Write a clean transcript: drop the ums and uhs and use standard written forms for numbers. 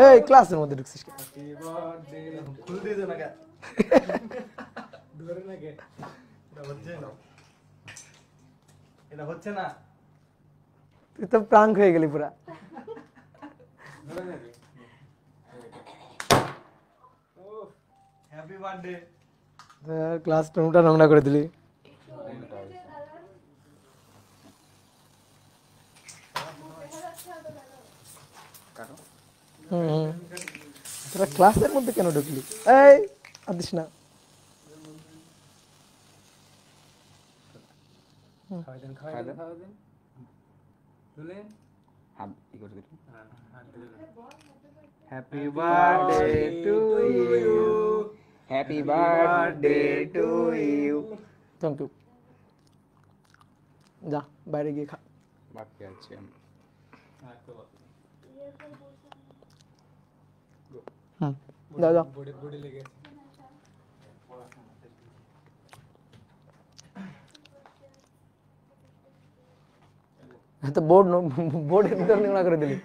এই ক্লাসের মধ্যে ঢুকছিস কেন? হ্যাপি বার্থডে খুল দিয়েছে না কে ধরে না কে এটা হচ্ছে না তুই তো প্রাঙ্ক হয়ে গেলি পুরা। ধরে না কে ও হ্যাপি বার্থডে ক্লাস রুমটা নোংরা করে দিলি। কাটো তোরা ক্লাসের মধ্যে কেন ঢুকলি? এই আদিস না। খাওয়া দেন তুলেন হাত ই করে দিন। Happy birthday to you happy birthday to you. Thank you. যা বাইরে গিয়ে খা। বাকি আছে যা যা। বডি লেগে তো বোর্ডের ভিতর নোংরা করে দিলি।